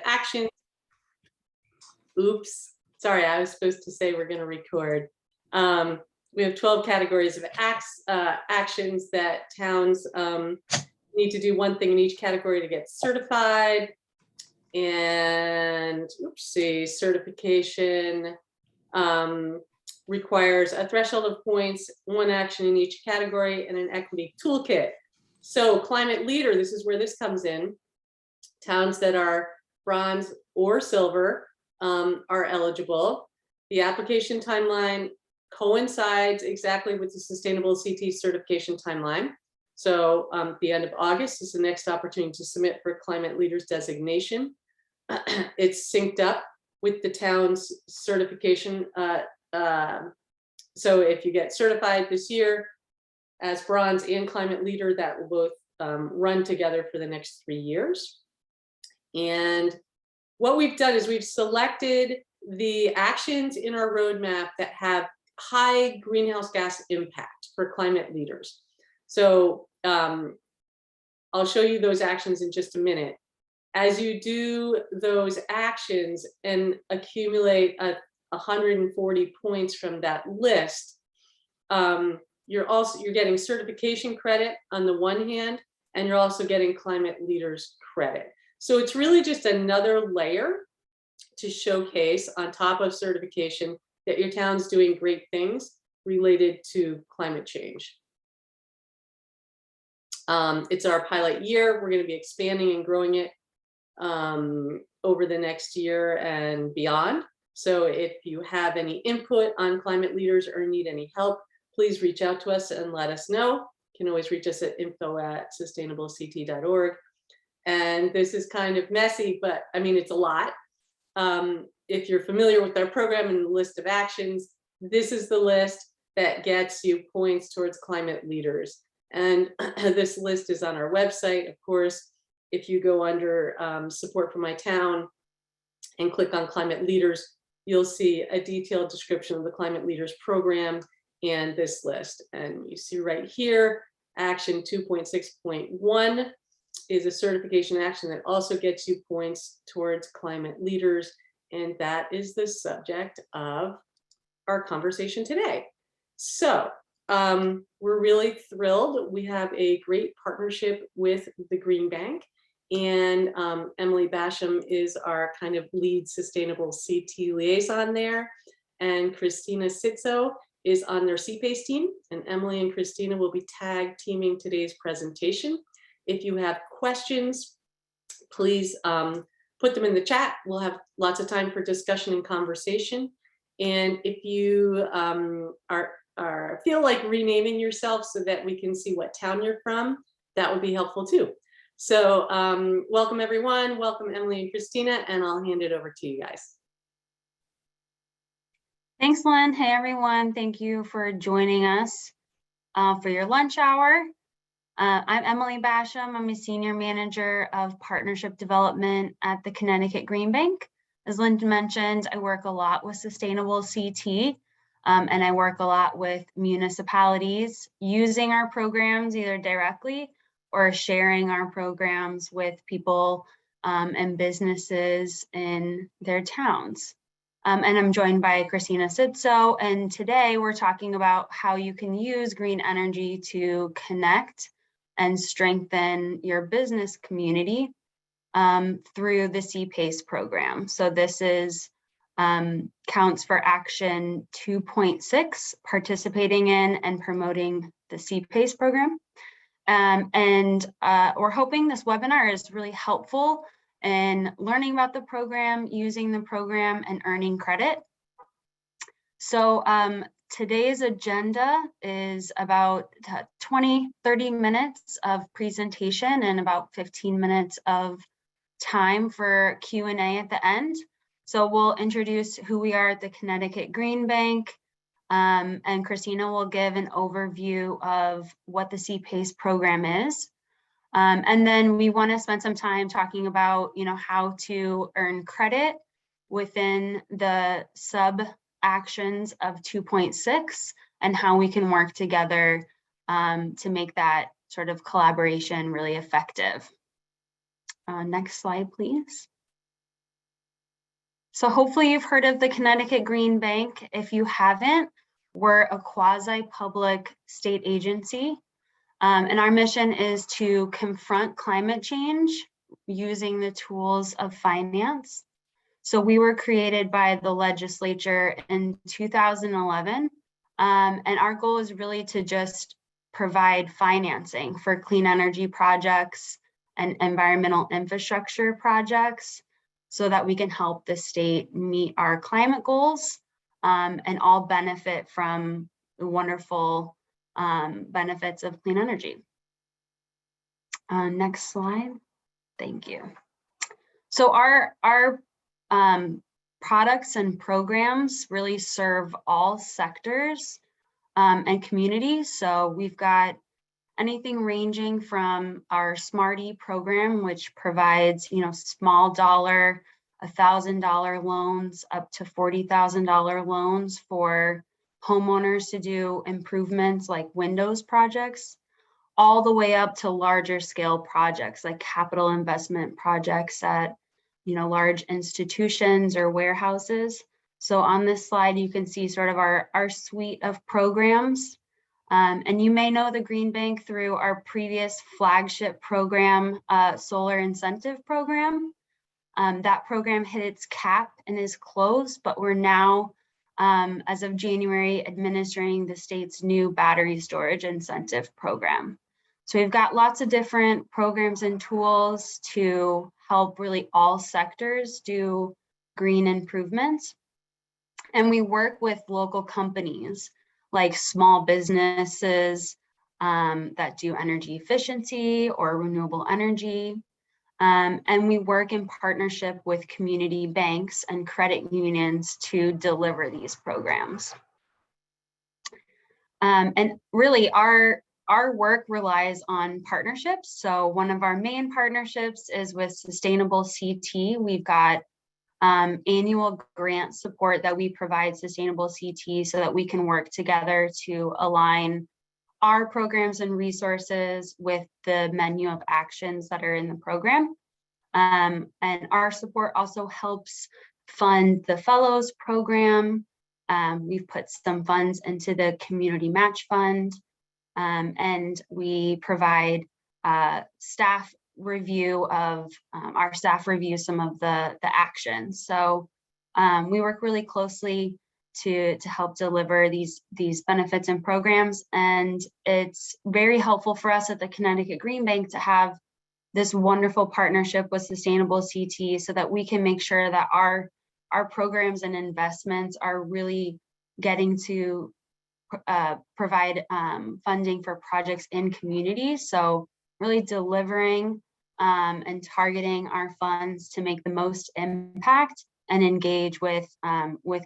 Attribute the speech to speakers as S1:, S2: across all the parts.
S1: action. Oops, sorry, I was supposed to say we're going to record. We have 12 categories of actions that towns need to do one thing in each category to get certified. And oopsie, certification requires a threshold of points, one action in each category, and an equity toolkit. So climate leader, this is where this comes in. Towns that are bronze or silver are eligible. The application timeline coincides exactly with the Sustainable CT certification timeline. So the end of August is the next opportunity to submit for climate leaders designation. It's synced up with the town's certification. So if you get certified this year as bronze and climate leader, that will both run together for the next 3 years. And what we've done is we've selected the actions in our roadmap that have high greenhouse gas impact for climate leaders. So I'll show you those actions in just a minute. As you do those actions and accumulate 140 points from that list, you're getting certification credit on the one hand, and you're also getting climate leaders credit. So it's really just another layer to showcase on top of certification that your town's doing great things related to climate change. It's our pilot year. We're going to be expanding and growing it over the next year and beyond. So if you have any input on climate leaders or need any help, please reach out to us and let us know. You can always reach us at info@sustainableCT.org. And this is kind of messy, but I mean, it's a lot. If you're familiar with our program and the list of actions, this is the list that gets you points towards climate leaders. And this list is on our website. Of course, if you go under support for my town and click on climate leaders, you'll see a detailed description of the climate leaders program and this list. And you see right here, action 2.6.1 is a certification action that also gets you points towards climate leaders. And that is the subject of our conversation today. So we're really thrilled. We have a great partnership with the Green Bank, and Emily Basham is our kind of lead sustainable CT liaison there. And Christina Sitzo is on their Cpas team, and Emily and Christina will be tag teaming today's presentation. If you have questions, please put them in the chat. We'll have lots of time for discussion and conversation. And if you feel like renaming yourself so that we can see what town you're from, that would be helpful too. So welcome everyone, welcome Emily and Christina, and I'll hand it over to you guys.
S2: Thanks, Lynn. Hey everyone, thank you for joining us for your lunch hour. I'm Emily Basham. I'm a senior manager of partnership development at the Connecticut Green Bank. As Linda mentioned, I work a lot with Sustainable CT, and I work a lot with municipalities using our programs either directly or sharing our programs with people and businesses in their towns. And I'm joined by Christina Sitzo, and today we're talking about how you can use green energy to connect and strengthen your business community through the Cpas program. So this is counts for action 2.6, participating in and promoting the Cpas program. We're hoping this webinar is really helpful in learning about the program, using the program, and earning credit. So today's agenda is about 30 minutes of presentation and about 15 minutes of time for Q&A at the end. So we'll introduce who we are at the Connecticut Green Bank, and Christina will give an overview of what the Cpas program is. And then we want to spend some time talking about, how to earn credit within the sub actions of 2.6 and how we can work together to make that sort of collaboration really effective. Next slide, please. So hopefully you've heard of the Connecticut Green Bank. If you haven't, we're a quasi-public state agency. And our mission is to confront climate change using the tools of finance. So we were created by the legislature in 2011. And our goal is really to just provide financing for clean energy projects and environmental infrastructure projects so that we can help the state meet our climate goals and all benefit from the wonderful benefits of clean energy. Next slide. Thank you. So our products and programs really serve all sectors and communities. So we've got anything ranging from our Smarty program, which provides, small dollar, $1,000 loans up to $40,000 loans for homeowners to do improvements like windows projects, all the way up to larger scale projects like capital investment projects at, large institutions or warehouses. So on this slide, you can see sort of our suite of programs. And you may know the Green Bank through our previous flagship program, Solar Incentive Program. That program hit its cap and is closed, but we're now, as of January, administering the state's new battery storage incentive program. So we've got lots of different programs and tools to help really all sectors do green improvements. And we work with local companies like small businesses that do energy efficiency or renewable energy. And we work in partnership with community banks and credit unions to deliver these programs. And really our work relies on partnerships. So one of our main partnerships is with Sustainable CT. We've got annual grant support that we provide Sustainable CT so that we can work together to align our programs and resources with the menu of actions that are in the program. And our support also helps fund the Fellows program. We've put some funds into the Community Match Fund, and we provide staff review of our staff review some of the actions. So we work really closely to help deliver these benefits and programs. And it's very helpful for us at the Connecticut Green Bank to have this wonderful partnership with Sustainable CT so that we can make sure that our programs and investments are really getting to provide funding for projects in communities. So really delivering and targeting our funds to make the most impact and engage with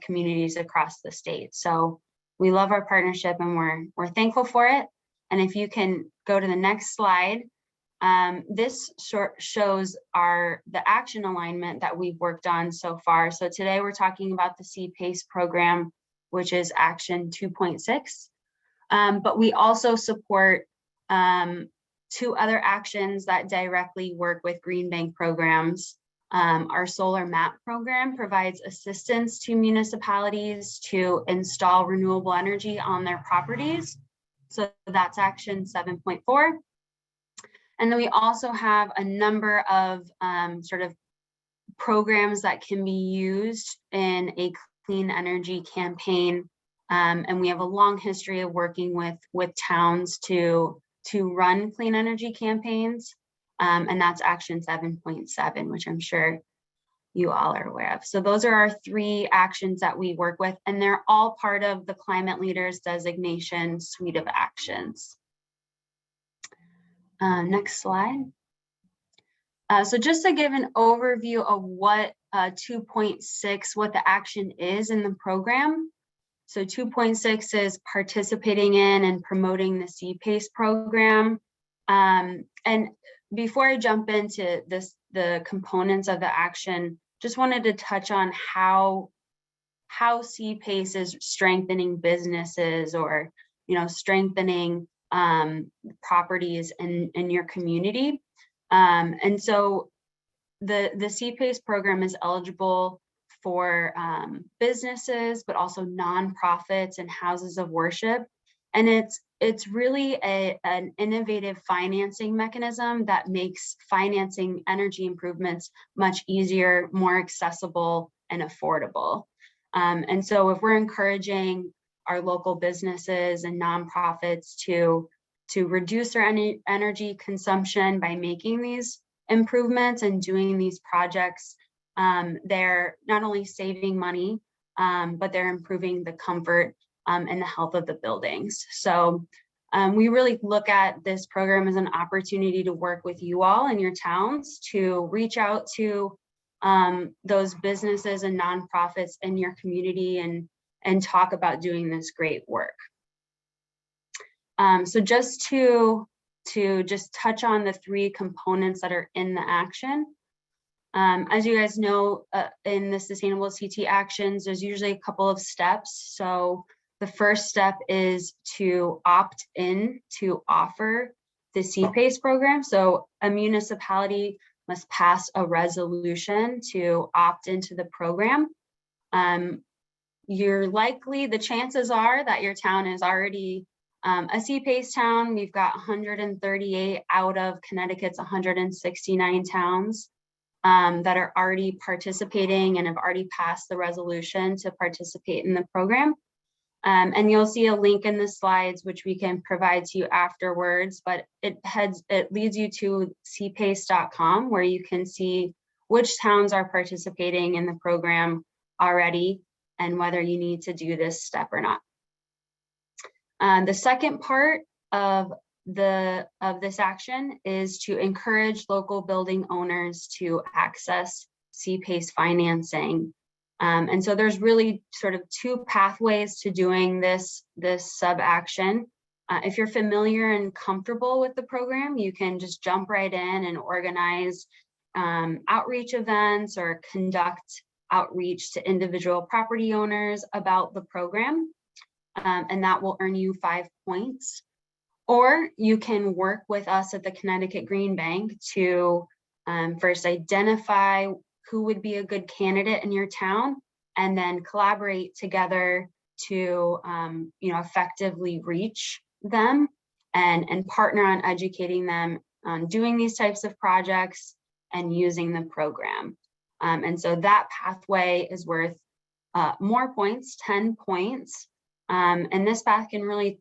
S2: communities across the state. So we love our partnership and we're thankful for it. And if you can go to the next slide, this shows the action alignment that we've worked on so far. So today we're talking about the Cpas program, which is Action 2.6. But we also support 2 other actions that directly work with Green Bank programs. Our Solar MAP program provides assistance to municipalities to install renewable energy on their properties. So that's Action 7.4. And then we also have a number of sort of programs that can be used in a clean energy campaign. And we have a long history of working with towns to run clean energy campaigns. And that's Action 7.7, which I'm sure you all are aware of. So those are our 3 actions that we work with, and they're all part of the Climate Leaders Designation suite of actions. Next slide. So just to give an overview of what 2.6, what the action is in the program. So 2.6 is participating in and promoting the Cpas program. And before I jump into the components of the action, just wanted to touch on how Cpas is strengthening businesses or strengthening properties in your community. And so the Cpas program is eligible for businesses, but also nonprofits and houses of worship. And it's really an innovative financing mechanism that makes financing energy improvements much easier, more accessible, and affordable. And so if we're encouraging our local businesses and nonprofits to reduce their energy consumption by making these improvements and doing these projects, they're not only saving money, but they're improving the comfort and the health of the buildings. So we really look at this program as an opportunity to work with you all in your towns to reach out to those businesses and nonprofits in your community and talk about doing this great work. So just to just touch on the three components that are in the action. As you guys know, in the Sustainable CT actions, there's usually a couple of steps. So the first step is to opt in to offer the Cpas program. So a municipality must pass a resolution to opt into the program. The chances are that your town is already a Cpas town. We've got 138 out of Connecticut's 169 towns that are already participating and have already passed the resolution to participate in the program. And you'll see a link in the slides, which we can provide to you afterwards, but it leads you to cpas.com, where you can see which towns are participating in the program already and whether you need to do this step or not. The second part of this action is to encourage local building owners to access Cpas financing. And so there's really sort of two pathways to doing this sub action. If you're familiar and comfortable with the program, you can just jump right in and organize outreach events or conduct outreach to individual property owners about the program. And that will earn you 5 points. Or you can work with us at the Connecticut Green Bank to first identify who would be a good candidate in your town, and then collaborate together to effectively reach them and partner on educating them on doing these types of projects and using the program. And so that pathway is worth more points, 10 points. And this path can really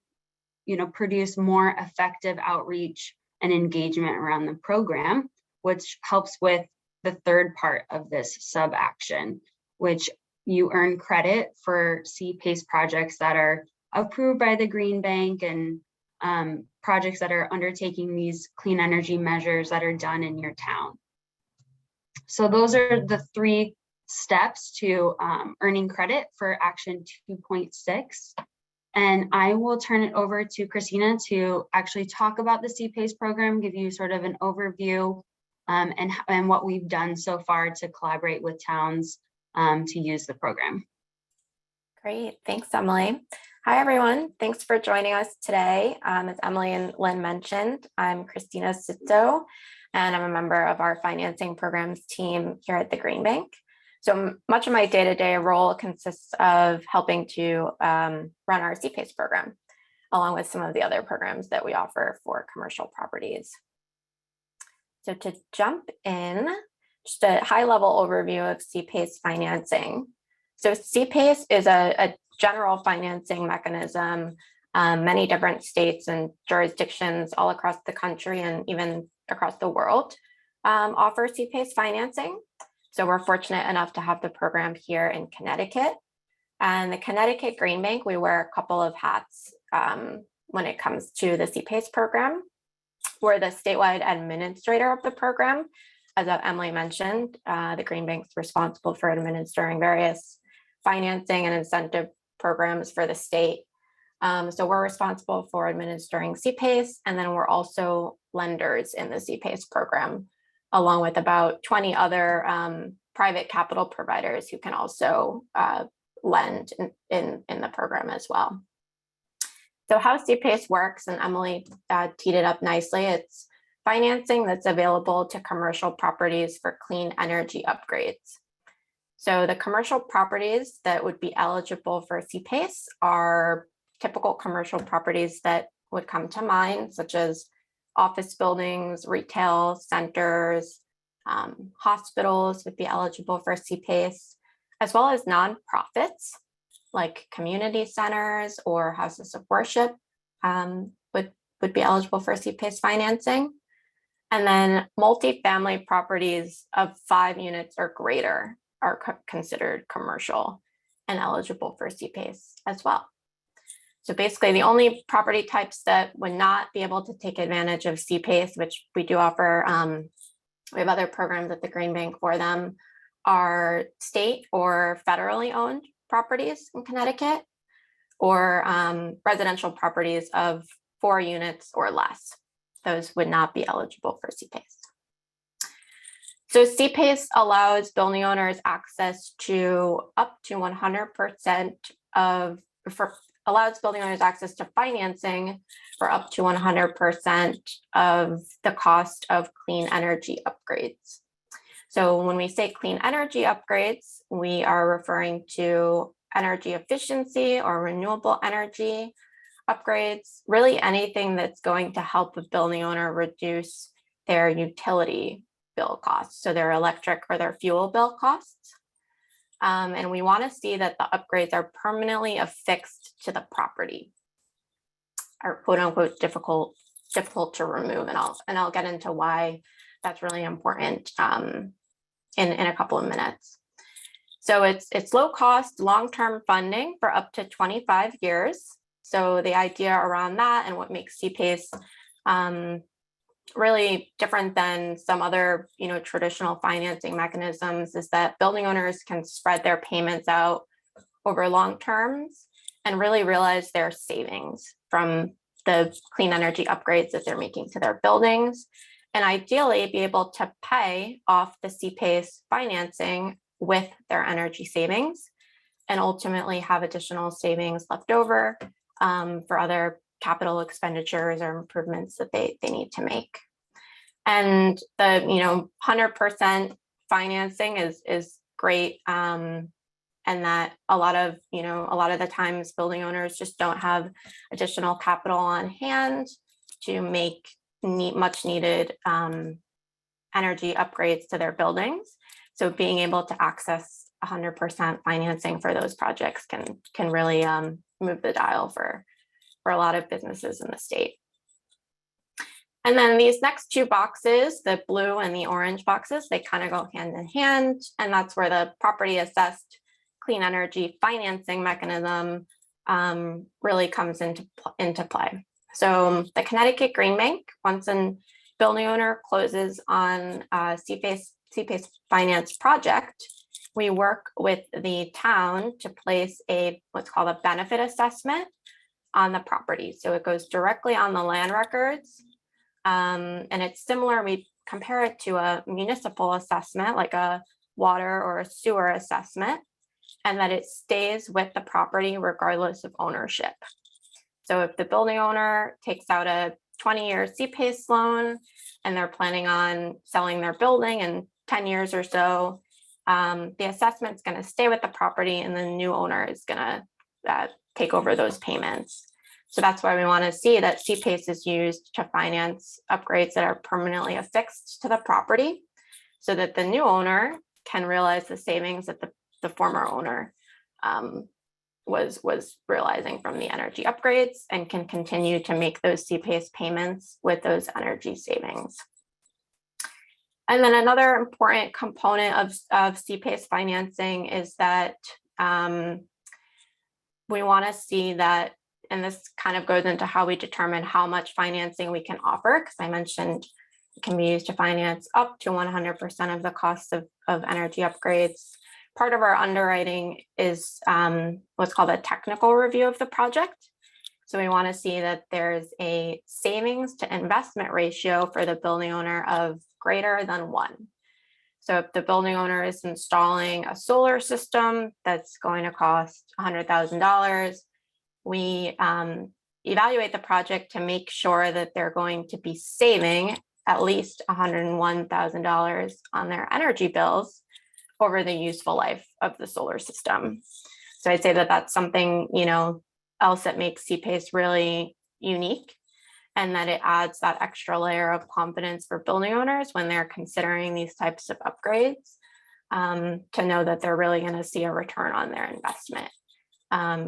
S2: produce more effective outreach and engagement around the program, which helps with the third part of this sub action, which you earn credit for Cpas projects that are approved by the Green Bank and projects that are undertaking these clean energy measures that are done in your town. So those are the three steps to earning credit for action 2.6. And I will turn it over to Christina to actually talk about the Cpas program, give you sort of an overview and what we've done so far to collaborate with towns to use the program.
S3: Great, thanks, Emily. Hi, everyone. Thanks for joining us today. As Emily and Lynn mentioned, I'm Christina Sitzo, and I'm a member of our financing programs team here at the Green Bank. So much of my day-to-day role consists of helping to run our Cpas program, along with some of the other programs that we offer for commercial properties. So to jump in, just a high-level overview of Cpas financing. So Cpas is a general financing mechanism. Many different states and jurisdictions all across the country and even across the world offer Cpas financing. So we're fortunate enough to have the program here in Connecticut. And the Connecticut Green Bank, we wear a couple of hats when it comes to the Cpas program. We're the statewide administrator of the program. As Emily mentioned, the Green Bank's responsible for administering various financing and incentive programs for the state. So we're responsible for administering Cpas, and then we're also lenders in the Cpas program, along with about 20 other private capital providers who can also lend in the program as well. So how Cpas works, and Emily teed it up nicely, it's financing that's available to commercial properties for clean energy upgrades. So the commercial properties that would be eligible for CPACE are typical commercial properties that would come to mind, such as office buildings, retail centers, hospitals would be eligible for CPACE, as well as nonprofits like community centers or houses of worship would be eligible for CPACE financing. And then multifamily properties of 5 units or greater are considered commercial and eligible for CPACE as well. So basically the only property types that would not be able to take advantage of CPACE, which we do offer, we have other programs at the Green Bank for them, are state or federally owned properties in Connecticut, or residential properties of 4 units or less. Those would not be eligible for CPACE. So CPACE allows building owners access to up to 100% of, allows building owners access to financing for up to 100% of the cost of clean energy upgrades. So when we say clean energy upgrades, we are referring to energy efficiency or renewable energy upgrades, really anything that's going to help a building owner reduce their utility bill costs, so their electric or their fuel bill costs. And we want to see that the upgrades are permanently affixed to the property, or quote unquote difficult to remove. And I'll get into why that's really important in a couple of minutes. So it's low cost, long-term funding for up to 25 years. So the idea around that and what makes CPACE really different than some other, traditional financing mechanisms is that building owners can spread their payments out over long terms and really realize their savings from the clean energy upgrades that they're making to their buildings, and ideally be able to pay off the CPACE financing with their energy savings and ultimately have additional savings left over for other capital expenditures or improvements that they need to make. And the 100% financing is great, and that a lot of the times building owners just don't have additional capital on hand to make much needed energy upgrades to their buildings. So being able to access 100% financing for those projects can really move the dial for a lot of businesses in the state. And then these next 2 boxes, the blue and the orange boxes, they kind of go hand in hand, and that's where the property assessed clean energy financing mechanism really comes into play. So the Connecticut Green Bank, once a building owner closes on a CPACE finance project, we work with the town to place what's called a benefit assessment on the property. So it goes directly on the land records. And it's similar, we compare it to a municipal assessment, like a water or a sewer assessment, and that it stays with the property regardless of ownership. So if the building owner takes out a 20-year CPACE loan and they're planning on selling their building in 10 years or so, the assessment's going to stay with the property and the new owner is going to take over those payments. So that's why we want to see that CPACE is used to finance upgrades that are permanently affixed to the property so that the new owner can realize the savings that the former owner was realizing from the energy upgrades and can continue to make those CPACE payments with those energy savings. And then another important component of CPACE financing is that we want to see that, and this kind of goes into how we determine how much financing we can offer, because I mentioned it can be used to finance up to 100% of the cost of energy upgrades. Part of our underwriting is what's called a technical review of the project. So we want to see that there's a savings to investment ratio for the building owner of greater than 1. So if the building owner is installing a solar system that's going to cost $100,000, we evaluate the project to make sure that they're going to be saving at least $101,000 on their energy bills over the useful life of the solar system. So I'd say that that's something, else that makes Cpas really unique, and that it adds that extra layer of confidence for building owners when they're considering these types of upgrades, to know that they're really going to see a return on their investment.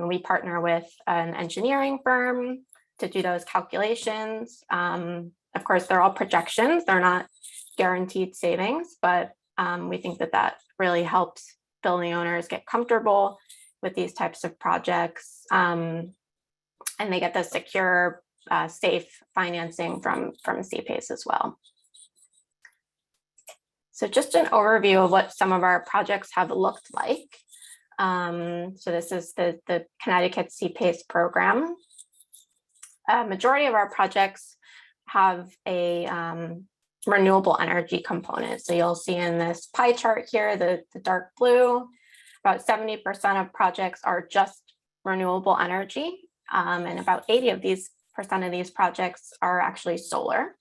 S3: We partner with an engineering firm to do those calculations. Of course, they're all projections. They're not guaranteed savings, but we think that that really helps building owners get comfortable with these types of projects, and they get the secure, safe financing from Cpas as well. So just an overview of what some of our projects have looked like. So this is the Connecticut Cpas program. Majority of our projects have a renewable energy component. So you'll see in this pie chart here, the dark blue, about 70% of projects are just renewable energy, and about 80% of these projects are actually solar.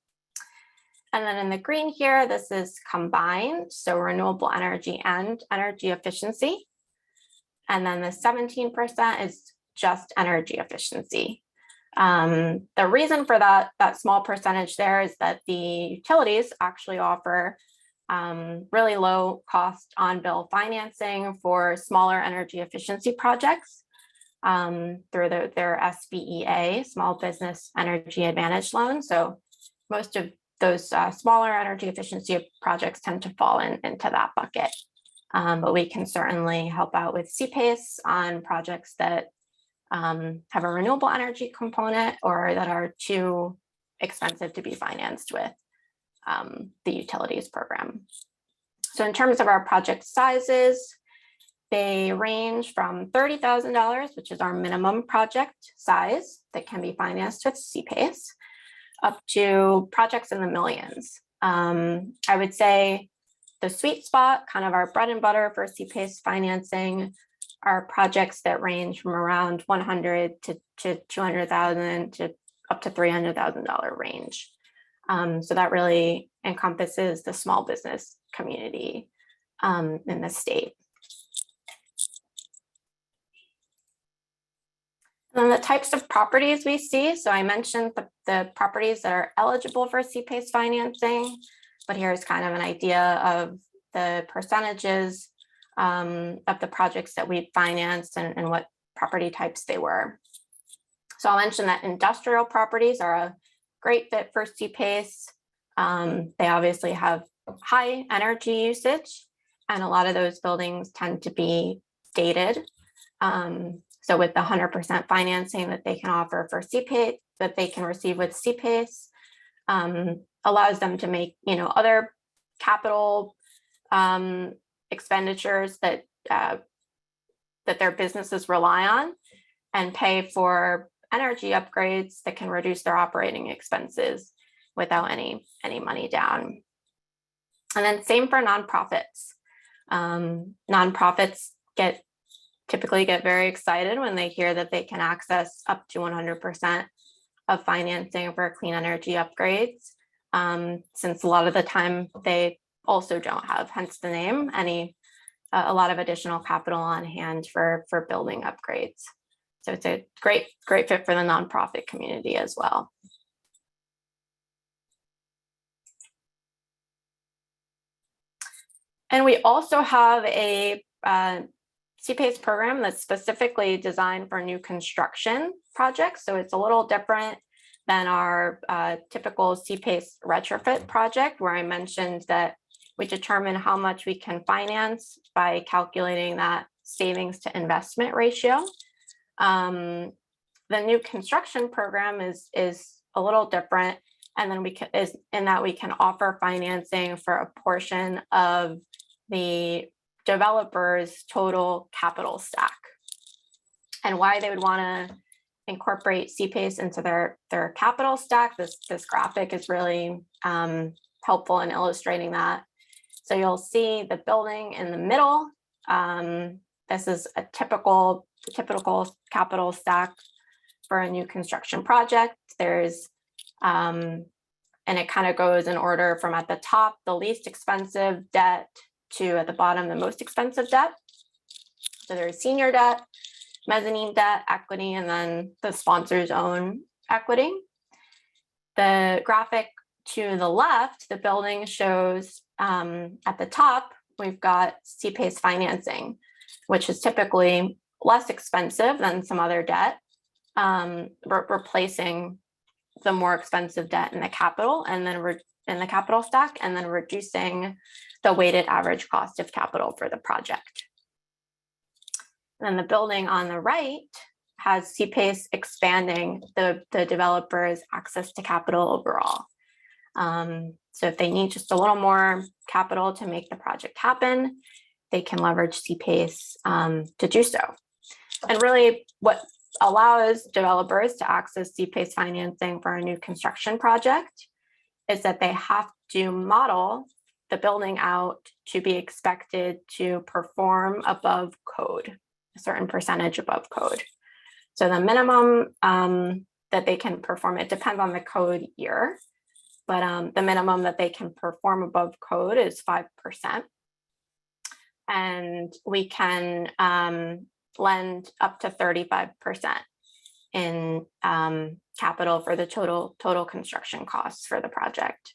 S3: And then in the green here, this is combined, so renewable energy and energy efficiency. And then the 17% is just energy efficiency. The reason for that small percentage there is that the utilities actually offer really low cost on-bill financing for smaller energy efficiency projects through their SBEA, Small Business Energy Advantage loan. So most of those smaller energy efficiency projects tend to fall into that bucket. But we can certainly help out with Cpas on projects that have a renewable energy component or that are too expensive to be financed with the utilities program. So in terms of our project sizes, they range from $30,000, which is our minimum project size that can be financed with Cpas, up to projects in the millions. I would say the sweet spot, kind of our bread and butter for Cpas financing, are projects that range from around $100,000 to $200,000 to up to $300,000 range. So that really encompasses the small business community in the state. And then the types of properties we see. So I mentioned the properties that are eligible for Cpas financing, but here's kind of an idea of the percentages of the projects that we financed and what property types they were. So I'll mention that industrial properties are a great fit for Cpas. They obviously have high energy usage, and a lot of those buildings tend to be dated. So with the 100% financing that they can offer for Cpas, that they can receive with Cpas, allows them to make other capital expenditures that their businesses rely on, and pay for energy upgrades that can reduce their operating expenses without any money down. And then same for nonprofits. Nonprofits typically get very excited when they hear that they can access up to 100% of financing for clean energy upgrades, since a lot of the time they also don't have, hence the name, a lot of additional capital on hand for building upgrades. So it's a great fit for the nonprofit community as well. And we also have a Cpas program that's specifically designed for new construction projects. So it's a little different than our typical Cpas retrofit project, where I mentioned that we determine how much we can finance by calculating that savings to investment ratio. The new construction program is a little different, and then we can offer financing for a portion of the developer's total capital stack. And why they would want to incorporate Cpas into their capital stack, this graphic is really helpful in illustrating that. So you'll see the building in the middle. This is a typical capital stack for a new construction project. There's and it kind of goes in order from at the top, the least expensive debt, to, at the bottom, the most expensive debt. So there's senior debt, mezzanine debt, equity, and then the sponsor's own equity. The graphic to the left, the building shows at the top, we've got Cpas financing, which is typically less expensive than some other debt, replacing the more expensive debt in the capital and then in the capital stack, and then reducing the weighted average cost of capital for the project. And then the building on the right has Cpas expanding the developer's access to capital overall. So if they need just a little more capital to make the project happen, they can leverage Cpas to do so. And really what allows developers to access Cpas financing for a new construction project is that they have to model the building out to be expected to perform above code, a certain percentage above code. So the minimum that they can perform, it depends on the code year, but the minimum that they can perform above code is 5%. And we can lend up to 35% in capital for the total construction costs for the project.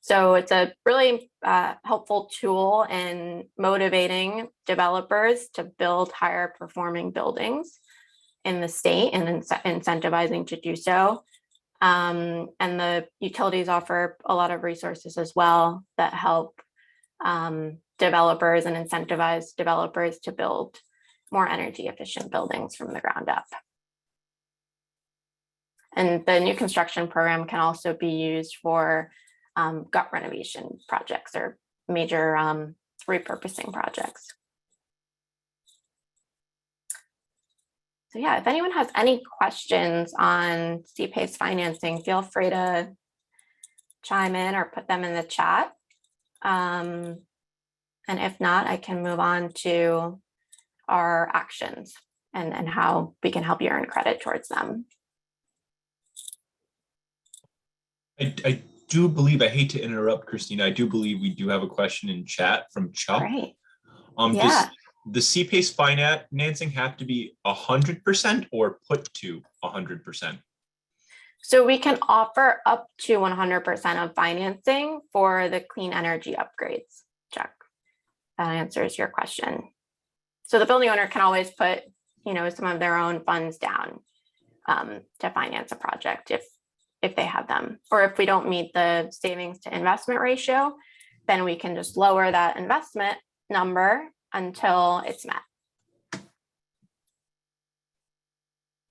S3: So it's a really helpful tool in motivating developers to build higher performing buildings in the state and incentivizing to do so. And the utilities offer a lot of resources as well that help developers and incentivize developers to build more energy efficient buildings from the ground up. And the new construction program can also be used for gut renovation projects or major repurposing projects. So yeah, if anyone has any questions on Cpas financing, feel free to chime in or put them in the chat. And if not, I can move on to our actions and how we can help you earn credit towards them.
S4: I do believe, I hate to interrupt, Christina, I do believe we do have a question in chat from Chuck.
S3: Right.
S4: Does the Cpas financing have to be 100% or put to 100%?
S3: So we can offer up to 100% of financing for the clean energy upgrades, Chuck. That answers your question. So the building owner can always put, some of their own funds down to finance a project if they have them, or if we don't meet the savings to investment ratio, then we can just lower that investment number until it's met.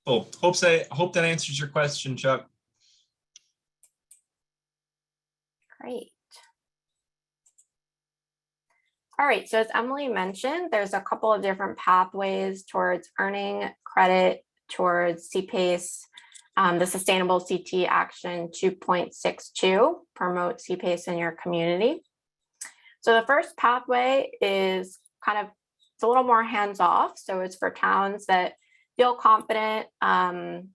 S4: Oh, hope that answers your question, Chuck.
S3: Great. All right, so as Emily mentioned, there's a couple of different pathways towards earning credit towards Cpas. The Sustainable CT Action 2.62, promote Cpas in your community. So the first pathway is it's a little more hands-off. So it's for towns that feel confident on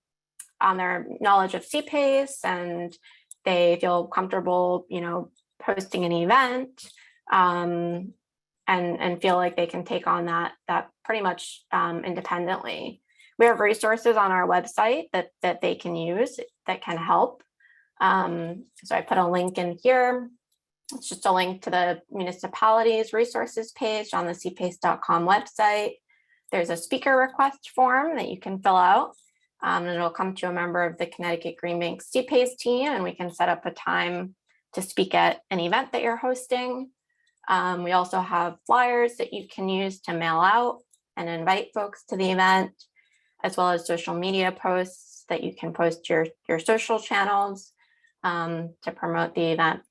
S3: their knowledge of Cpas and they feel comfortable, hosting an event and feel like they can take on that pretty much independently. We have resources on our website that they can use that can help. So I put a link in here. It's just a link to the municipalities resources page on the cpas.com website. There's a speaker request form that you can fill out. And it'll come to a member of the Connecticut Green Bank Cpas team, and we can set up a time to speak at an event that you're hosting. We also have flyers that you can use to mail out and invite folks to the event, as well as social media posts that you can post your social channels to promote the event.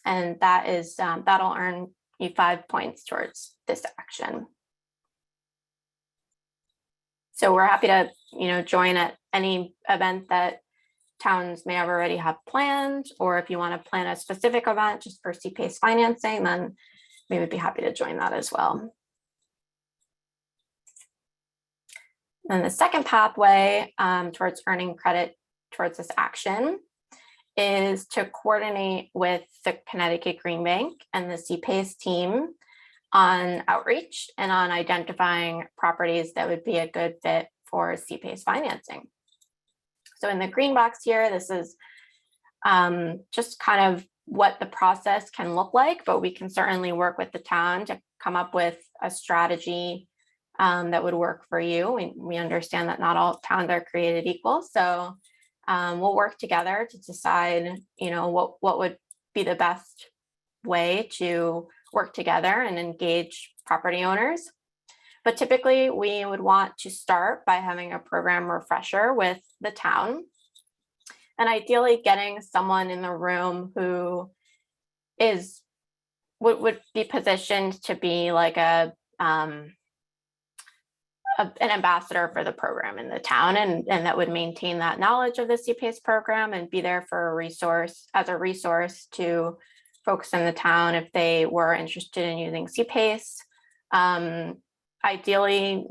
S3: And that is that'll earn you 5 points towards this action. So we're happy to join at any event that towns may already have planned, or if you want to plan a specific event just for Cpas financing, then we would be happy to join that as well. And the second pathway towards earning credit towards this action is to coordinate with the Connecticut Green Bank and the Cpas team on outreach and on identifying properties that would be a good fit for Cpas financing. So in the green box here, this is just kind of what the process can look like, but we can certainly work with the town to come up with a strategy that would work for you. We understand that not all towns are created equal, so we'll work together to decide, what would be the best way to work together and engage property owners. But typically we would want to start by having a program refresher with the town, and ideally getting someone in the room who would be positioned to be like an ambassador for the program in the town, and that would maintain that knowledge of the Cpas program and be there for a resource to folks in the town if they were interested in using Cpas. Ideally,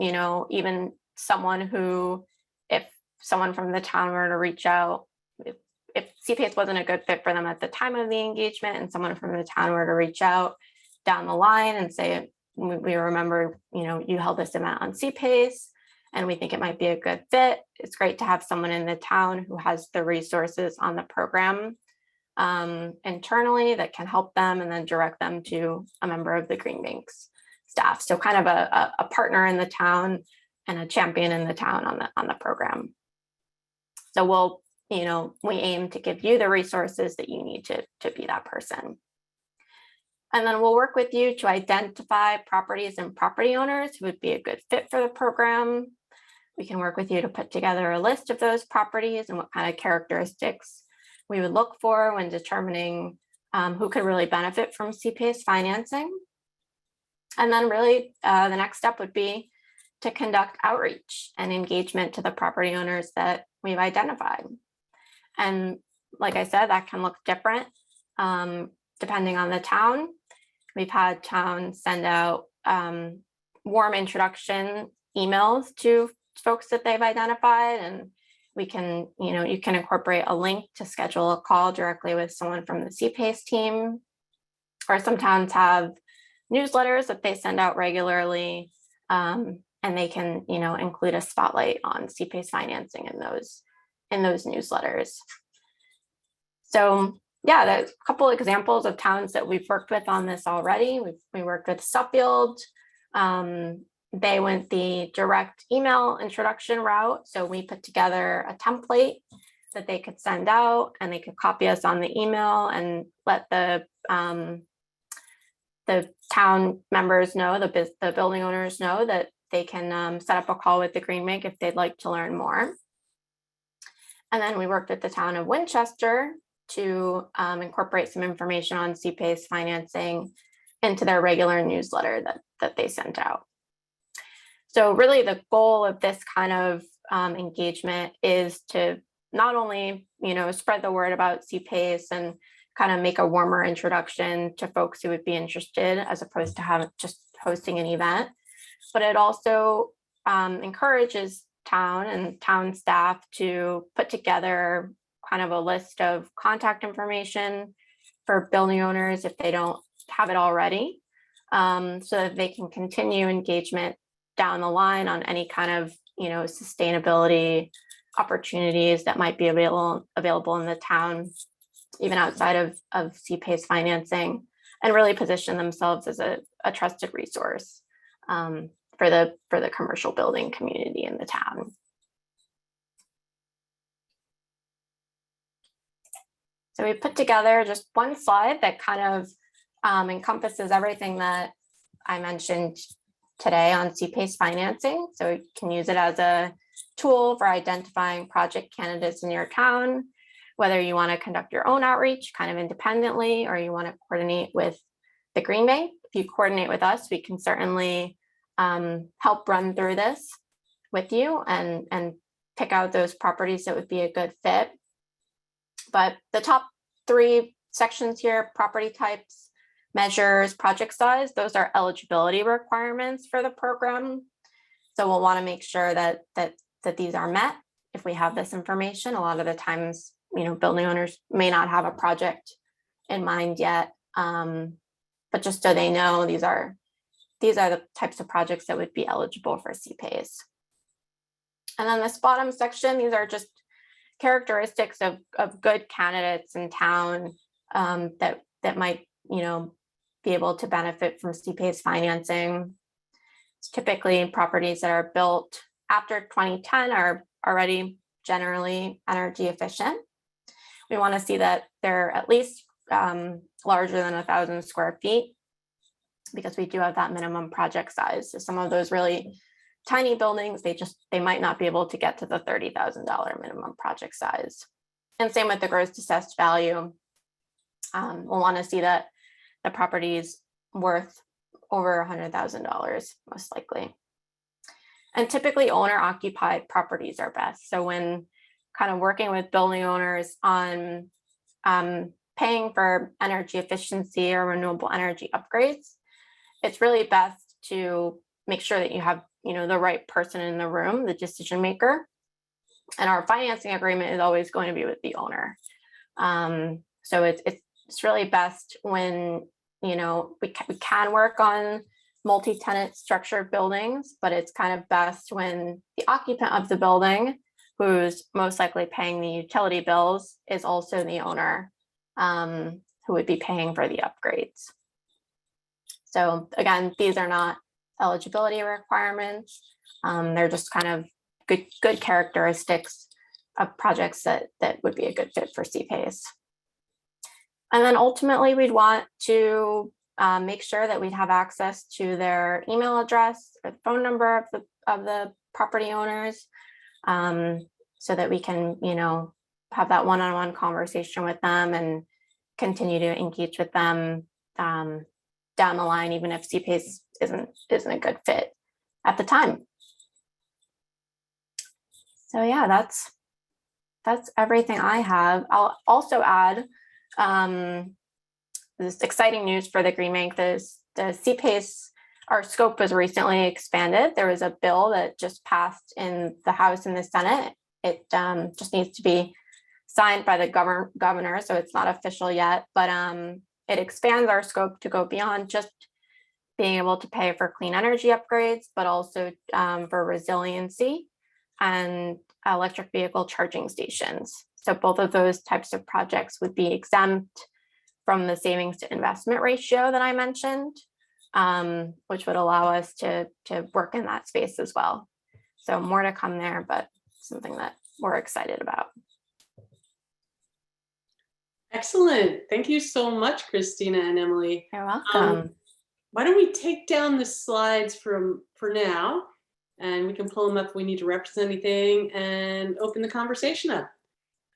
S3: even someone who, if someone from the town were to reach out, if Cpas wasn't a good fit for them at the time of the engagement, and someone from the town were to reach out down the line and say, we remember, you held this event on Cpas and we think it might be a good fit. It's great to have someone in the town who has the resources on the program internally that can help them and then direct them to a member of the Green Bank's staff. So kind of a partner in the town and a champion in the town on the program. So we aim to give you the resources that you need to be that person. And then we'll work with you to identify properties and property owners who would be a good fit for the program. We can work with you to put together a list of those properties and what kind of characteristics we would look for when determining who could really benefit from Cpas financing. And then really the next step would be to conduct outreach and engagement to the property owners that we've identified. And like I said, that can look different depending on the town. We've had towns send out warm introduction emails to folks that they've identified, and we can, you can incorporate a link to schedule a call directly with someone from the Cpas team. Or some towns have newsletters that they send out regularly, and they can, include a spotlight on Cpas financing in those newsletters. So yeah, there's a couple examples of towns that we've worked with on this already. We worked with Suffield. They went the direct email introduction route. So we put together a template that they could send out, and they could copy us on the email and let the town members know, the building owners know that they can set up a call with the Green Bank if they'd like to learn more. And then we worked with the town of Winchester to incorporate some information on Cpas financing into their regular newsletter that they sent out. So really the goal of this kind of engagement is to not only, spread the word about Cpas and kind of make a warmer introduction to folks who would be interested, as opposed to just hosting an event, but it also encourages town and town staff to put together kind of a list of contact information for building owners if they don't have it already, so that they can continue engagement down the line on any kind of sustainability opportunities that might be available in the town, even outside of Cpas financing, and really position themselves as a trusted resource for the commercial building community in the town. So we put together just one slide that kind of encompasses everything that I mentioned today on Cpas financing. So you can use it as a tool for identifying project candidates in your town, whether you want to conduct your own outreach kind of independently, or you want to coordinate with the Green Bank. If you coordinate with us, we can certainly help run through this with you and pick out those properties that would be a good fit. But the top three sections here, property types, measures, project size, those are eligibility requirements for the program. So we'll want to make sure that these are met if we have this information. A lot of the times building owners may not have a project in mind yet. But just so they know, these are the types of projects that would be eligible for Cpas. And then this bottom section, these are just characteristics of good candidates in town that might, be able to benefit from Cpas financing. It's typically properties that are built after 2010 are already generally energy efficient. We want to see that they're at least larger than 1,000 square feet, because we do have that minimum project size. So some of those really tiny buildings, they might not be able to get to the $30,000 minimum project size. And same with the gross assessed value. We'll want to see that the property is worth over $100,000, most likely. And typically owner occupied properties are best. So when kind of working with building owners on paying for energy efficiency or renewable energy upgrades, it's really best to make sure that you have, the right person in the room, the decision maker. And our financing agreement is always going to be with the owner. So it's really best when, we can work on multi-tenant structured buildings, but it's kind of best when the occupant of the building, who's most likely paying the utility bills, is also the owner, who would be paying for the upgrades. So again, these are not eligibility requirements. They're just kind of good characteristics of projects that would be a good fit for Cpas. And then ultimately, we'd want to make sure that we'd have access to their email address or phone number of the property owners, so that we can, have that one-on-one conversation with them and continue to engage with them down the line, even if Cpas isn't a good fit at the time. So yeah, that's everything I have. I'll also add this exciting news for the Green Bank. The Cpas, our scope was recently expanded. There was a bill that just passed in the House and the Senate. It just needs to be signed by the governor, so it's not official yet, but it expands our scope to go beyond just being able to pay for clean energy upgrades, but also for resiliency and electric vehicle charging stations. So both of those types of projects would be exempt from the savings to investment ratio that I mentioned, which would allow us to work in that space as well. So more to come there, but something that we're excited about.
S1: Excellent. Thank you so much, Christina and Emily.
S3: You're welcome.
S1: Why don't we take down the slides for now, and we can pull them up if we need to represent anything and open the conversation up.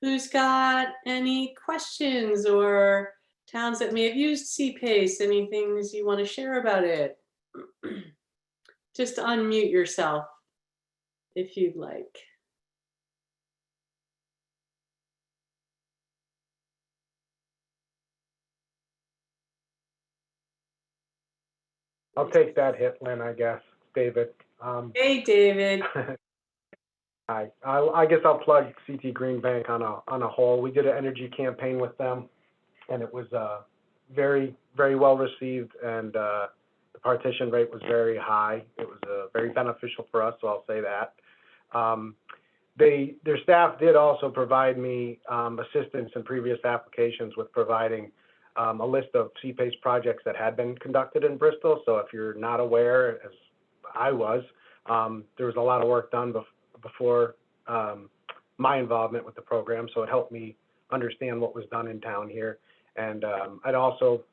S1: Who's got any questions or towns that may have used Cpas? Any things you want to share about it? Just unmute yourself if you'd like.
S5: I'll take that hit, Lynn, I guess. David.
S1: Hey, David.
S5: Hi. I guess I'll plug CT Green Bank on a whole. We did an energy campaign with them, and it was very, very well received, and the partition rate was very high. It was very beneficial for us, so I'll say that. Their staff did also provide me assistance in previous applications with providing a list of Cpas projects that had been conducted in Bristol. So if you're not aware, as I was, there was a lot of work done before my involvement with the program. So it helped me understand what was done in town here. And it also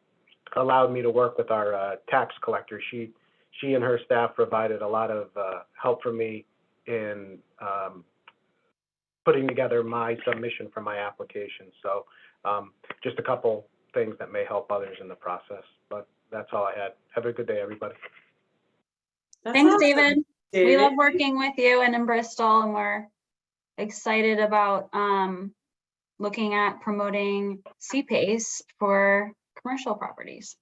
S5: allowed me to work with our tax collector. She and her staff provided a lot of help for me in putting together my submission for my application. So just a couple things that may help others in the process, but that's all I had. Have a good day, everybody.
S1: That's
S2: Thanks,
S1: awesome,
S2: David. We
S1: David.
S2: love working with you and in Bristol, and we're excited about looking at promoting Cpas for commercial properties.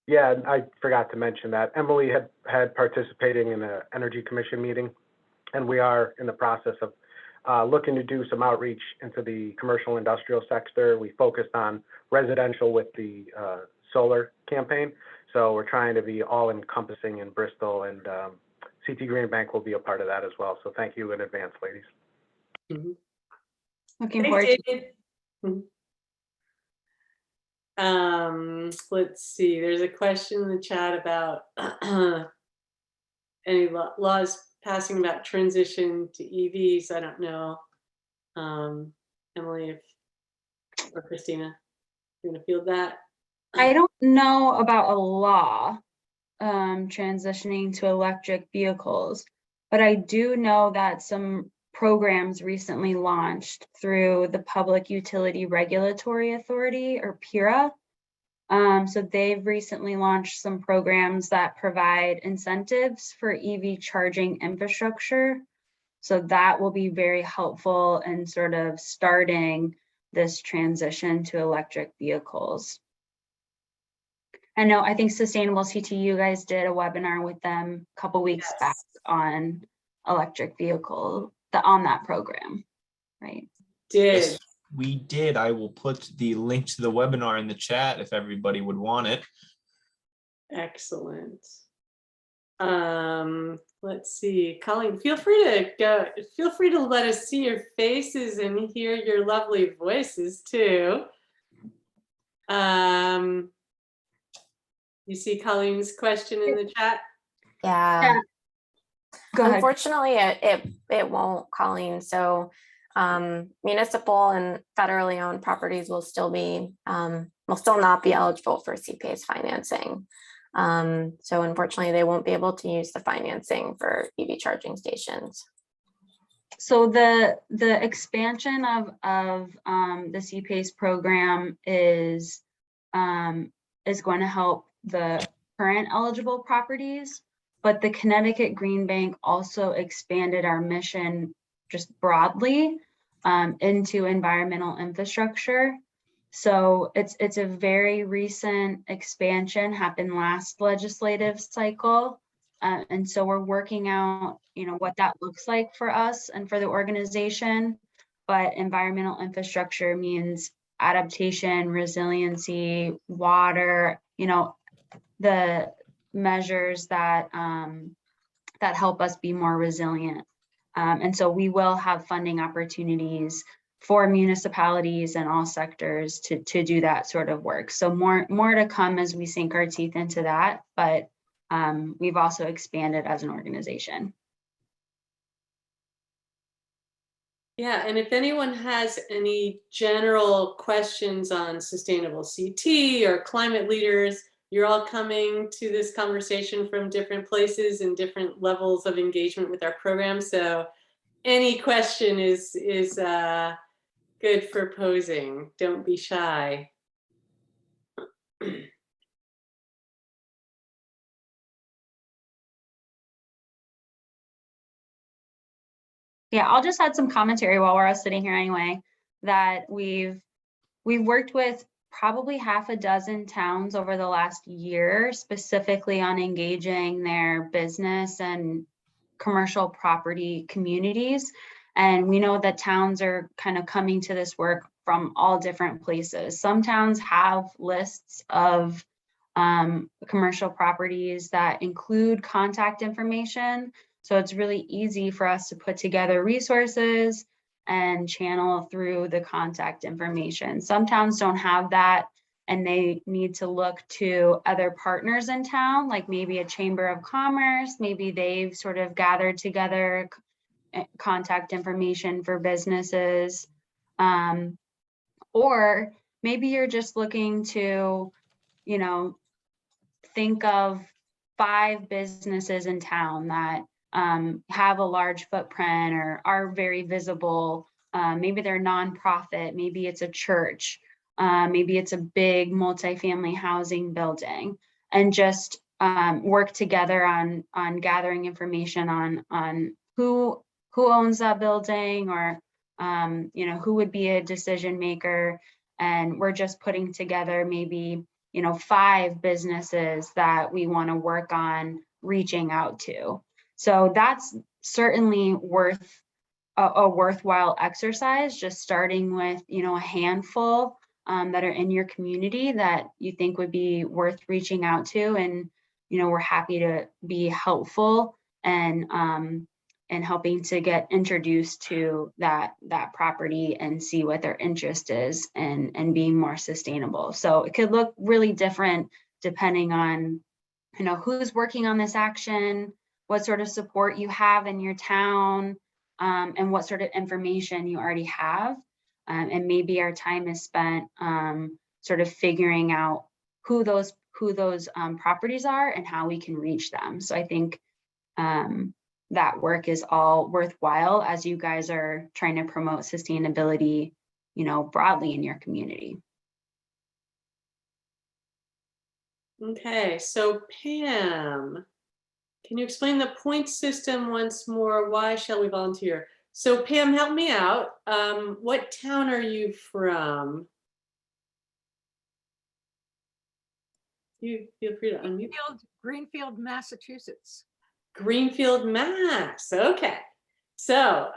S5: Yeah, I forgot to mention that Emily had participating in an Energy Commission meeting, and we are in the process of looking to do some outreach into the commercial industrial sector. We focused on residential with the solar campaign. So we're trying to be all encompassing in Bristol, and CT Green Bank will be a part of that as well. So thank you in advance, ladies.
S2: Looking
S1: Thanks,
S2: forward to
S1: David. Let's see, there's a question in the chat about any laws passing about transition to EVs. I don't know, Emily or Christina, you're gonna field that?
S2: I don't know about a law transitioning to electric vehicles, but I do know that some programs recently launched through the Public Utility Regulatory Authority, or PURA. So they've recently launched some programs that provide incentives for EV charging infrastructure. So that will be very helpful in sort of starting this transition to electric vehicles. I think Sustainable CT, you guys did a webinar with them a couple weeks back on electric vehicle, on that program, right?
S4: Yes, we did. I will put the link to the webinar in the chat if everybody would want it.
S1: Excellent. Let's see, Colleen, feel free to let us see your faces and hear your lovely voices too. You see Colleen's question in the chat?
S3: Yeah.
S2: Go ahead.
S3: Unfortunately, it won't, Colleen. So municipal and federally owned properties will still not be eligible for CPA's financing. So unfortunately, they won't be able to use the financing for EV charging stations.
S2: So the expansion of the CPA's program is going to help the current eligible properties, but the Connecticut Green Bank also expanded our mission just broadly into environmental infrastructure. So it's a very recent expansion, happened last legislative cycle. And so we're working out, what that looks like for us and for the organization. But environmental infrastructure means adaptation, resiliency, water, the measures that that help us be more resilient. And so we will have funding opportunities for municipalities and all sectors to do that sort of work. So more to come as we sink our teeth into that, but we've also expanded as an organization.
S1: Yeah, and if anyone has any general questions on sustainable CT or climate leaders, you're all coming to this conversation from different places and different levels of engagement with our program. So any question is good for posing. Don't be shy.
S2: Yeah, I'll just add some commentary while we're all sitting here anyway, that we've worked with probably half a dozen towns over the last year, specifically on engaging their business and commercial property communities. And we know that towns are kind of coming to this work from all different places. Some towns have lists of commercial properties that include contact information. So it's really easy for us to put together resources and channel through the contact information. Some towns don't have that, and they need to look to other partners in town, like maybe a chamber of commerce, maybe they've sort of gathered together contact information for businesses. Or maybe you're just looking to, think of 5 businesses in town that have a large footprint or are very visible. Maybe they're nonprofit, maybe it's a church, maybe it's a big multifamily housing building, and just work together on gathering information on who owns that building, or who would be a decision maker. And we're just putting together maybe 5 businesses that we want to work on reaching out to. So that's certainly worth a worthwhile exercise, just starting with, you know, a handful that are in your community that you think would be worth reaching out to. And, you know, we're happy to be helpful and helping to get introduced to that property and see what their interest is and being more sustainable. So it could look really different depending on, you know, who's working on this action, what sort of support you have in your town, and what sort of information you already have. And maybe our time is spent sort of figuring out who those properties are and how we can reach them. So I think that work is all worthwhile as you guys are trying to promote sustainability, you know, broadly in your community.
S1: Okay, so Pam, can you explain the point system once more? Why shall we volunteer? So Pam, help me out. What town are you from? You feel free to unmute.
S6: Greenfield, Massachusetts.
S1: Greenfield, Mass. Okay. So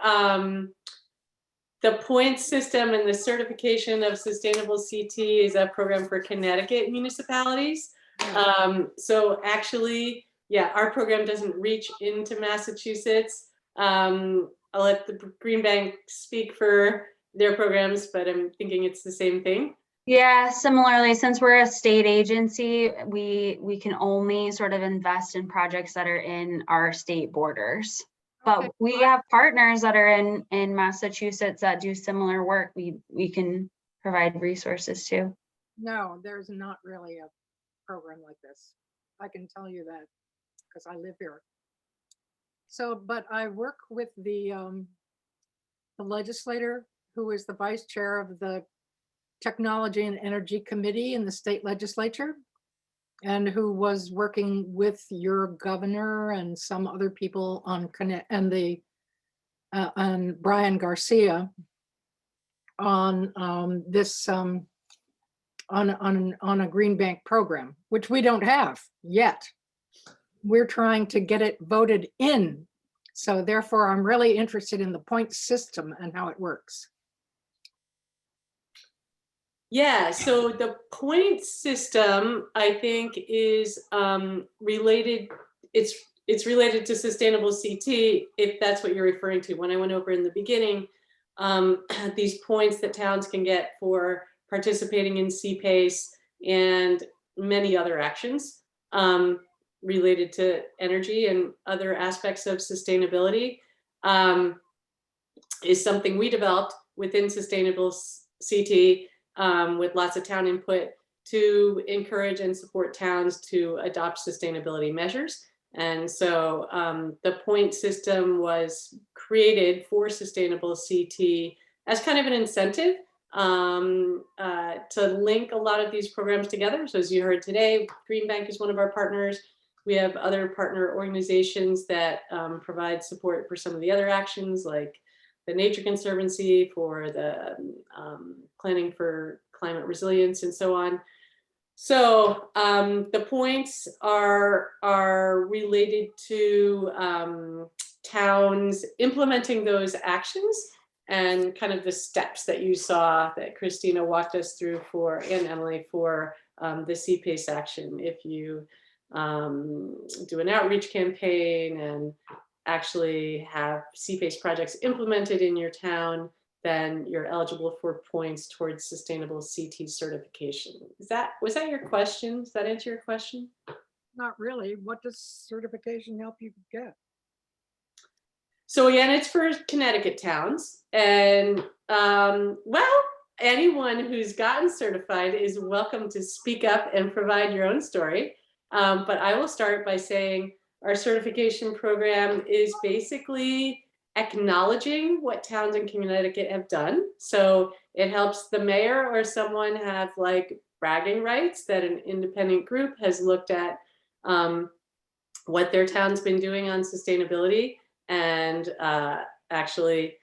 S1: the point system and the certification of sustainable CT is a program for Connecticut municipalities. So actually, yeah, our program doesn't reach into Massachusetts. I'll let the Green Bank speak for their programs, but I'm thinking it's the same thing.
S2: Yeah, similarly, since we're a state agency, we can only sort of invest in projects that are in our state borders. But
S6: Okay,
S2: we have partners that are in Massachusetts that do similar work. We can provide resources to.
S6: No, there's not really a program like this. I can tell you that because I live here. So, but I work with the legislator who is the vice chair of the Technology and Energy Committee in the state legislature, and who was working with your governor and some other people on Brian Garcia on this on a green bank program, which we don't have yet. We're trying to get it voted in. So therefore, I'm really interested in the point system and how it works.
S1: Yeah, so the point system, I think, is related. It's related to sustainable CT, if that's what you're referring to. When I went over in the beginning, these points that towns can get for participating in Cpas and many other actions related to energy and other aspects of sustainability is something we developed within Sustainable CT. With lots of town input to encourage and support towns to adopt sustainability measures. And so the point system was created for sustainable CT as kind of an incentive to link a lot of these programs together. So as you heard today, Green Bank is one of our partners. We have other partner organizations that provide support for some of the other actions, like the Nature Conservancy for the planning for climate resilience and so on. So the points are related to towns implementing those actions and kind of the steps that you saw that Christina walked us through and Emily for the Cpas action. If you do an outreach campaign and actually have Cpas projects implemented in your town, then you're eligible for points towards sustainable CT certification. Was that your question? Does that answer your question?
S6: Not really. What does certification help you get?
S1: So again, it's for Connecticut towns. And well, anyone who's gotten certified is welcome to speak up and provide your own story. But I will start by saying our certification program is basically acknowledging what towns in Connecticut have done. So it helps the mayor or someone have like bragging rights that an independent group has looked at what their town's been doing on sustainability and actually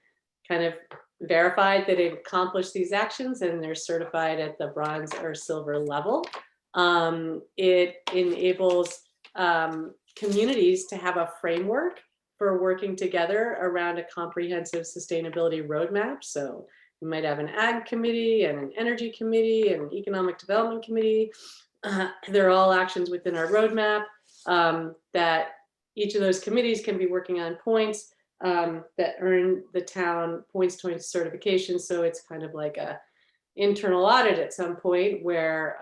S1: kind of verified that it accomplished these actions, and they're certified at the bronze or silver level. It enables communities to have a framework for working together around a comprehensive sustainability roadmap. So you might have an ag committee and an energy committee and an economic development committee. They're all actions within our roadmap that each of those committees can be working on points that earn the town points towards certification. So it's kind of like a internal audit at some point where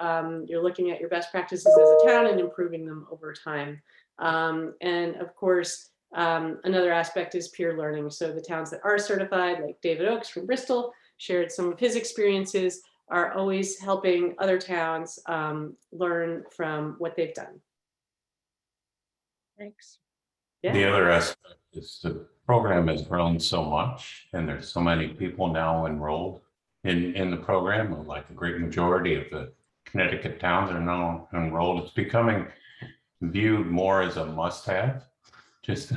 S1: you're looking at your best practices as a town and improving them over time. And of course, another aspect is peer learning. So the towns that are certified, like David Oakes from Bristol, shared some of his experiences, are always helping other towns learn from what they've done.
S6: Thanks.
S1: Yeah.
S7: The other aspect is the program has grown so much, and there's so many people now enrolled in the program. Like a great majority of the Connecticut towns are now enrolled. It's becoming viewed more as a must-have, just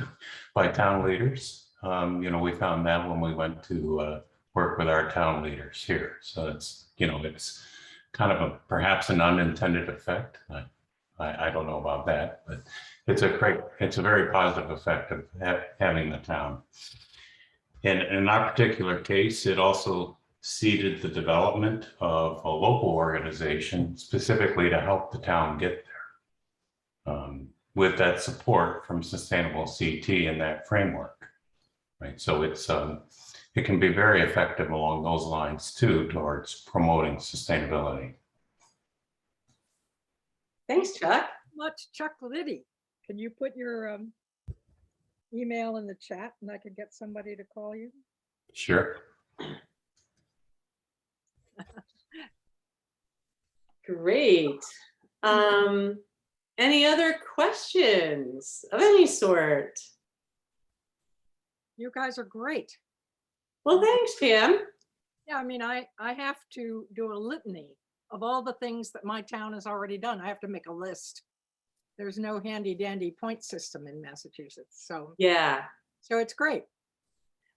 S7: by town leaders. We found that when we went to work with our town leaders here. So it's kind of perhaps an unintended effect. I don't know about that, but it's a very positive effect of having the town. In our particular case, it also seeded the development of a local organization specifically to help the town get there, with that support from Sustainable CT in that framework, right? So it can be very effective along those lines too, towards promoting sustainability.
S1: Thanks, Chuck.
S6: Much, Chuck Liddy. Can you put your email in the chat and I could get somebody to call you?
S7: Sure.
S1: Great. Any other questions of any sort?
S6: You guys are great.
S1: Well, thanks, Pam.
S6: Yeah, I mean, I have to do a litany of all the things that my town has already done. I have to make a list. There's no handy dandy point system in Massachusetts. So
S1: Yeah.
S6: it's great.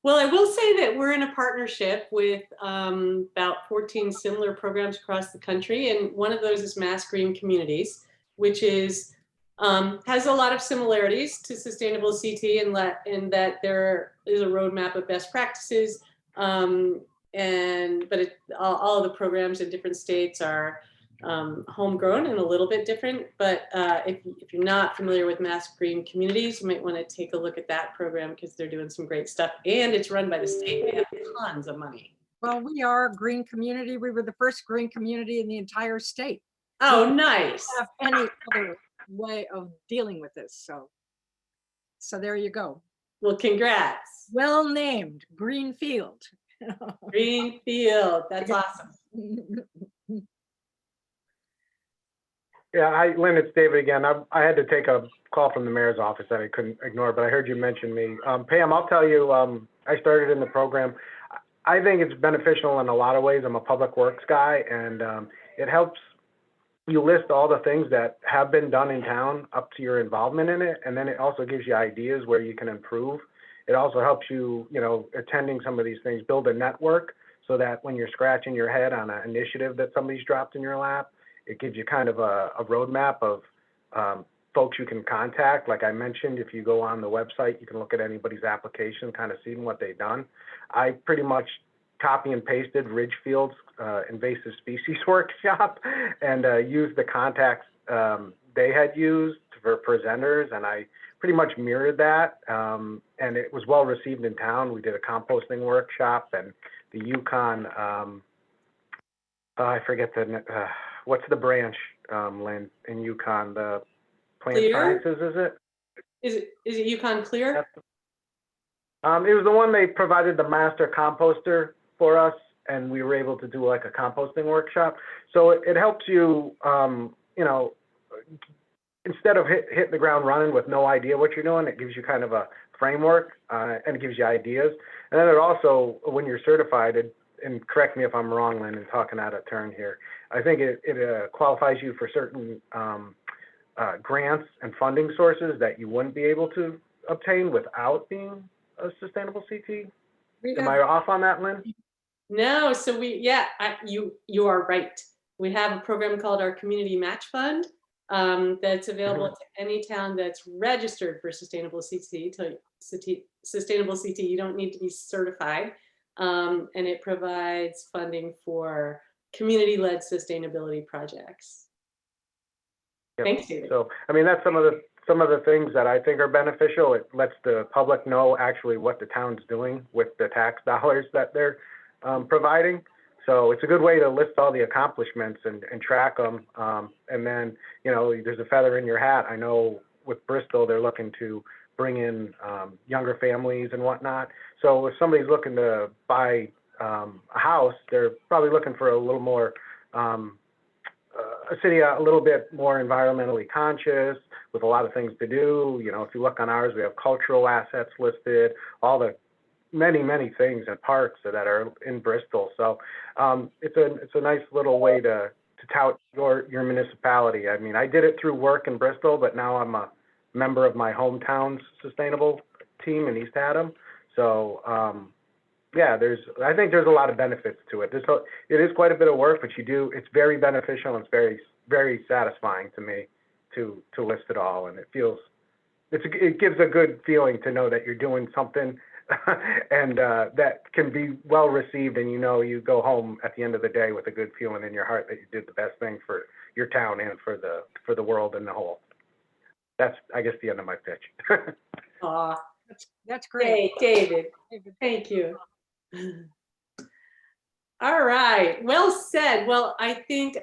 S1: Well, I will say that we're in a partnership with about 14 similar programs across the country. And one of those is Mass Green Communities, which is has a lot of similarities to Sustainable CT in that there is a roadmap of best practices. But all of the programs in different states are homegrown and a little bit different. But if you're not familiar with Mass Green Communities, you might want to take a look at that program because they're doing some great stuff. And it's run by the state. They have tons of money.
S6: Well, we are a green community. We were the first green community in the entire state.
S1: Oh, nice.
S6: Have any other way of dealing with this. So there you go.
S1: Well, congrats.
S6: Well named Greenfield.
S1: Greenfield. That's awesome.
S5: Yeah, hi, Lynn, it's David again. I had to take a call from the mayor's office that I couldn't ignore, but I heard you mention me. Pam, I'll tell you, I started in the program. I think it's beneficial in a lot of ways. I'm a public works guy, and it helps you list all the things that have been done in town up to your involvement in it, and then it also gives you ideas where you can improve. It also helps you, attending some of these things, build a network so that when you're scratching your head on an initiative that somebody's dropped in your lap, it gives you kind of a roadmap of folks you can contact. Like I mentioned, if you go on the website, you can look at anybody's application, kind of seeing what they've done. I pretty much copy and pasted Ridgefield's invasive species workshop and used the contacts they had used for presenters, and I pretty much mirrored that. And it was well received in town. We did a composting workshop, and the Yukon, I forget what's the branch, Lynn, in Yukon, the plant
S1: Clear?
S5: sciences, is it?
S1: Is it Yukon Clear?
S5: It was the one they provided the master composter for us, and we were able to do like a composting workshop. So it helps you, instead of hitting the ground running with no idea what you're doing, it gives you kind of a framework and it gives you ideas. And then it also, when you're certified, and correct me if I'm wrong, Lynn, and talking out of turn here, I think it qualifies you for certain grants and funding sources that you wouldn't be able to obtain without being a Sustainable CT. Am I off on that, Lynn?
S1: No, so you are right. We have a program called our Community Match Fund, that's available to any town that's registered for sustainable CT. Sustainable CT, you don't need to be certified. And it provides funding for community-led sustainability projects.
S5: Yep.
S1: Thanks, David.
S5: So, I mean, that's some of the things that I think are beneficial. It lets the public know actually what the town's doing with the tax dollars that they're providing. So it's a good way to list all the accomplishments and track them. And then, you know, there's a feather in your hat. I know with Bristol, they're looking to bring in younger families and whatnot. So if somebody's looking to buy a house, they're probably looking for a little more, a city a little bit more environmentally conscious with a lot of things to do. You know, if you look on ours, we have cultural assets listed, all the many things and parks that are in Bristol. So it's a nice little way to tout your municipality. I mean, I did it through work in Bristol, but now I'm a member of my hometown's sustainable team in East Haddam. So yeah, I think there's a lot of benefits to it. It is quite a bit of work, but it's very beneficial, and it's very satisfying to me to list it all. And it gives a good feeling to know that you're doing something and that can be well received, and you go home at the end of the day with a good feeling in your heart that you did the best thing for your town and for the world in the whole. That's, I guess, the end of my pitch.
S1: Aw,
S6: That's great.
S1: hey, David, thank you. All right, well said. Well, I think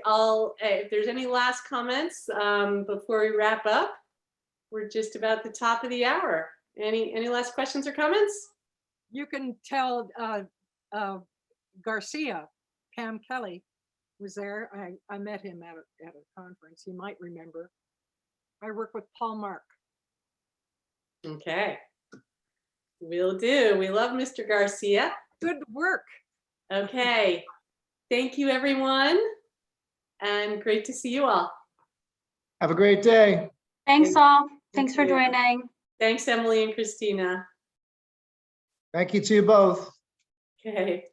S1: if there's any last comments before we wrap up, we're just about the top of the hour. Any last questions or comments?
S6: You can tell Garcia, Pam Kelly was there. I met him at a conference. You might remember. I work with Paul Mark.
S1: Okay, will do. We love Mr. Garcia.
S6: Good work.
S1: Okay, thank you, everyone, and great to see you all.
S8: Have a great day.
S2: Thanks all. Thanks
S1: Thank
S2: for
S1: you.
S2: joining.
S1: Thanks, Emily and Christina.
S8: Thank you to you both.
S1: Okay.